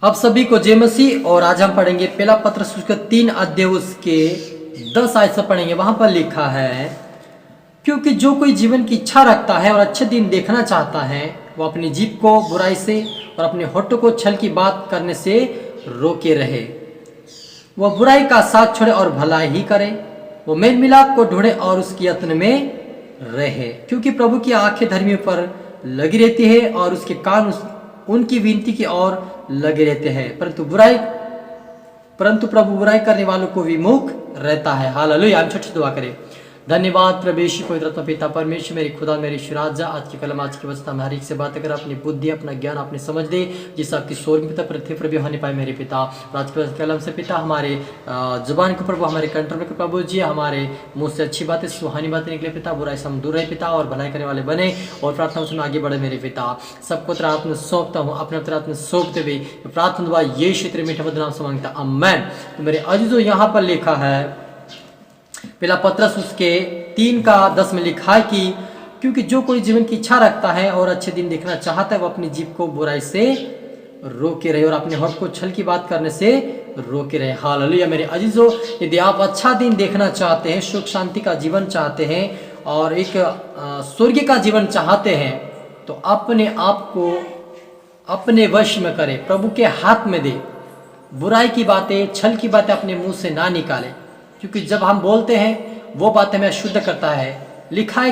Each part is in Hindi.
अब सभी को जय मसीह। और आज हम पढ़ेंगे पहला पत्रस उसके 3 अध्याय उसके 10 आयत से पढ़ेंगे। वहां पर लिखा है, क्योंकि जो कोई जीवन की इच्छा रखता है और अच्छे दिन देखना चाहता है, वो अपनी जीभ को बुराई से और अपने होठों को छल की बात करने से रोके रहे। वह बुराई का साथ छोड़े और भलाई ही करे। वो मेल मिलाप को ढूंढे और उसकी यत्न में रहे, क्योंकि प्रभु की आंखें धर्मियों पर लगी रहती है और उसके कान उनकी विनती की ओर लगे रहते हैं, परंतु प्रभु बुराई करने वालों को विमुख रहता है। हालेलुया। हम छोटी दुआ करें। धन्यवाद प्रभु यीशु पवित्र पिता परमेश्वर, मेरे खुदा मेरे राजा, आज की कलम आज की वचन में हर एक से बात कर अपनी बुद्धि अपना ज्ञान अपनी समझ दे, जिस आपकी स्वर्ग पिता पृथ्वी पर भी होने पाए मेरे पिता। आज की कलम से पिता हमारे जुबान के प्रभु, हमारे कंट्रोल में प्रभु जी, हमारे मुंह से अच्छी बातें सुहानी बातें निकले पिता, बुराई से हम दूर रहे पिता और भलाई करने वाले बने और प्रार्थना में आगे बढ़े मेरे पिता। सबको तेरा हाथ में सौंपता हूँ, अपने तेरा हाथ में सौंपते हुए प्रार्थना दुआ यीशु तेरे मीठे मधुर नाम से मांगता, आमीन। तो मेरे अजीजों, यहाँ पर लिखा है पहला पत्रस उसके 3:10 में लिखा है कि क्योंकि जो कोई जीवन की इच्छा रखता है और अच्छे दिन देखना चाहता है, वो अपनी जीभ को बुराई से रोके रहे और अपने होठ को छल की बात करने से रोके रहे। हालेलुया। मेरे अजीजों, यदि आप अच्छा दिन देखना चाहते हैं, सुख शांति का जीवन चाहते हैं और एक स्वर्ग का जीवन चाहते हैं, तो अपने आप को अपने वश में करें, प्रभु के हाथ में दे। बुराई की बातें छल की बातें अपने मुंह से ना निकालें, क्योंकि जब हम बोलते हैं वो बात हमें अशुद्ध करता है। लिखा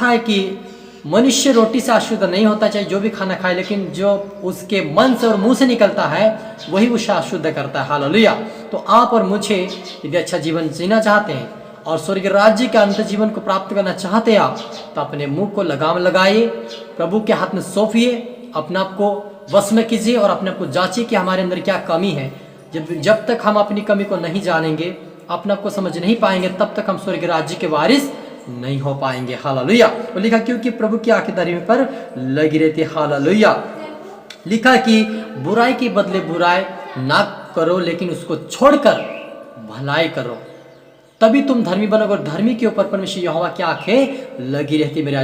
है कि मनुष्य रोटी से अशुद्ध नहीं होता, चाहे जो भी खाना खाए, लेकिन जो उसके मन से और मुंह से निकलता है वही उसे अशुद्ध करता है। हालेलुया। तो आप और मुझे यदि अच्छा जीवन जीना चाहते हैं और स्वर्ग राज्य के अंत जीवन को प्राप्त करना चाहते हैं आप, तो अपने मुंह को लगाम लगाइए, प्रभु के हाथ में सौंपिए, अपने आप को वश में कीजिए और अपने आप को जांचिए कि हमारे अंदर क्या कमी है। जब तक हम अपनी कमी को नहीं जानेंगे, अपने आप को समझ नहीं पाएंगे, तब तक हम स्वर्ग राज्य के वारिस नहीं हो पाएंगे। हालेलुया। तो लिखा क्योंकि प्रभु की आंखें धर्मी पर लगी रहती है। हालेलुया। लिखा कि बुराई के बदले बुराई ना करो, लेकिन उसको छोड़कर भलाई करो, तभी तुम धर्मी बनोगे और धर्मी के ऊपर परमेश्वर यहोवा की आंखें लगी रहती। मेरे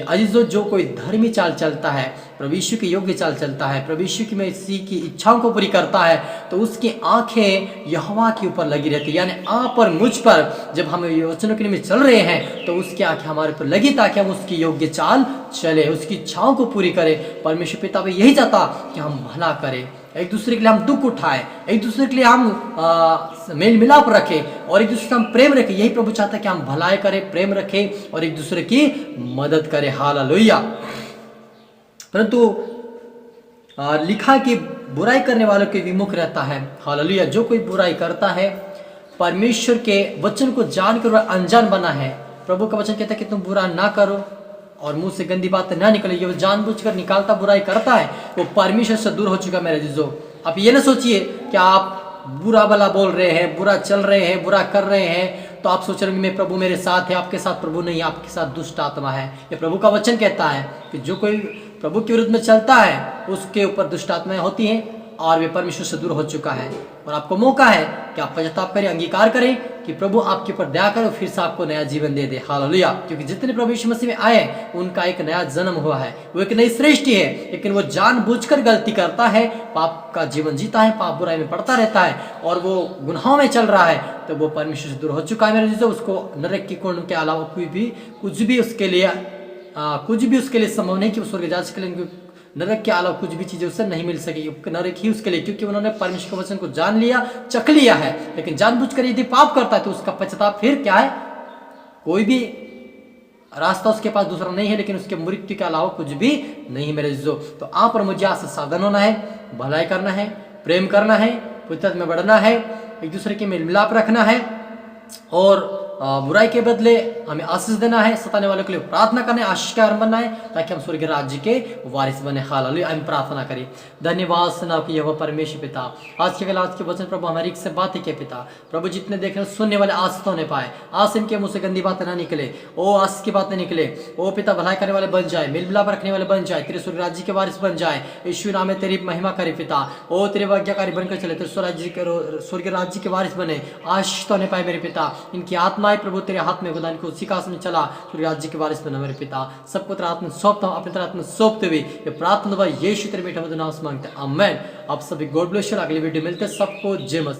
अजीजों, जो कोई धर्मी चाल चलता है, प्रभु यीशु के योग्य चाल चलता है, प्रभु यीशु की मसीह की इच्छाओं को पूरी करता है, तो उसकी आंखें यहोवा के ऊपर लगी रहती है। यानी आप और मुझ पर जब हम वचनों के लिए चल रहे हैं, तो उसकी आंखें हमारे ऊपर लगी, ताकि हम उसकी योग्य चाल चले, उसकी इच्छाओं को पूरी करें। परमेश्वर पिता भी यही चाहता कि हम भला करें, एक दूसरे के लिए हम दुख उठाएं, एक दूसरे के लिए हम मेल मिलाप रखें और एक दूसरे से हम प्रेम रखें। यही प्रभु चाहता है कि हम भलाई करें, प्रेम रखें और एक दूसरे की मदद करें। हालेलुया। परंतु लिखा कि बुराई करने वालों के विमुख रहता है। हालेलुया। जो कोई बुराई करता है, परमेश्वर के वचन को जानकर वह अनजान बना है। प्रभु का वचन कहता है कि तुम बुरा ना करो और मुंह से गंदी बातें ना निकले, वो जानबूझकर निकालता बुराई करता है, वो परमेश्वर से दूर हो चुका। मेरे अजीजों, आप ये ना सोचिए कि आप बुरा भला बोल रहे हैं, बुरा चल रहे हैं, बुरा कर रहे हैं, तो आप सोच रहे हैं मैं प्रभु मेरे साथ है, आपके साथ प्रभु नहीं, आपके साथ दुष्ट आत्मा है। ये प्रभु का वचन कहता है कि जो कोई प्रभु के विरुद्ध में चलता है, उसके ऊपर दुष्ट आत्माएं होती हैं और वे परमेश्वर से दूर हो चुका है। और आपको मौका है कि आप पश्चाताप करें, अंगीकार करें कि प्रभु आपके ऊपर दया करे, फिर से आपको नया जीवन दे दे। हालेलुया। क्योंकि जितने प्रभु यीशु मसीह में आए, उनका एक नया जन्म हुआ है, वो एक नई सृष्टि है, लेकिन वो जानबूझकर गलती करता है, पाप का जीवन जीता है, पाप बुराई में पड़ता रहता है और वो गुनाहों में चल रहा है, तो वो परमेश्वर से दूर हो चुका है। मेरे जीजो, उसको नरक की कुंड के अलावा कुछ भी उसके लिए संभव नहीं कि वो स्वर्ग जा सके। नरक के अलावा कुछ भी चीजें उससे नहीं मिल सकेगी, नरक ही उसके लिए, क्योंकि उन्होंने परमेश्वर के वचन को जान लिया, चख लिया है। लेकिन जानबूझकर यदि पाप करता है, तो उसका पश्चाताप फिर क्या है? कोई भी रास्ता उसके पास दूसरा नहीं है, लेकिन उसके मृत्यु के अलावा कुछ भी नहीं। मेरे जो, तो आप और मुझे आज से सावधान होना है, भलाई करना है, प्रेम करना है, पवित्रता में बढ़ना है, एक दूसरे के मेल मिलाप रखना है और बुराई के बदले हमें आशीष देना है, सताने वालों के लिए प्रार्थना करना है, आशीष का कारण बनना है, ताकि हम स्वर्ग राज्य के वारिस बने। हालेलुया। हम प्रार्थना करें। धन्यवाद सेनाओं की यहोवा परमेश्वर पिता, आज के वचन प्रभु हमारी से बातें के पिता, प्रभु जितने देखने सुनने वाले आज तो नहीं पाए, आज इनके मुंह से गंदी बातें ना निकले, ओ आज की बातें निकले, ओ पिता भलाई करने वाले बन जाए, मेल मिलाप रखने वाले बन जाए, तेरे स्वर्ग राज्य के वारिस बन जाए। यीशु नाम में तेरी महिमा करे पिता, ओ तेरे आज्ञाकारी बनकर चले, तेरे स्वर्ग राज्य के वारिस बने। आशीष तो नहीं पाए मेरे पिता, इनकी आत्मा आत्माएं प्रभु तेरे हाथ में खुदा को उसी का में चला फिर राज्य के वारिस बना मेरे पिता। सब पुत्र आत्मा सौंपता हूँ अपने तरह आत्मा सौंपते हुए ये प्रार्थना यीशु तेरे बेटा नाम से मांगते हैं, आमेन। आप सभी गॉड ब्लेस यू। अगली वीडियो मिलते हैं, सबको जय मसीह।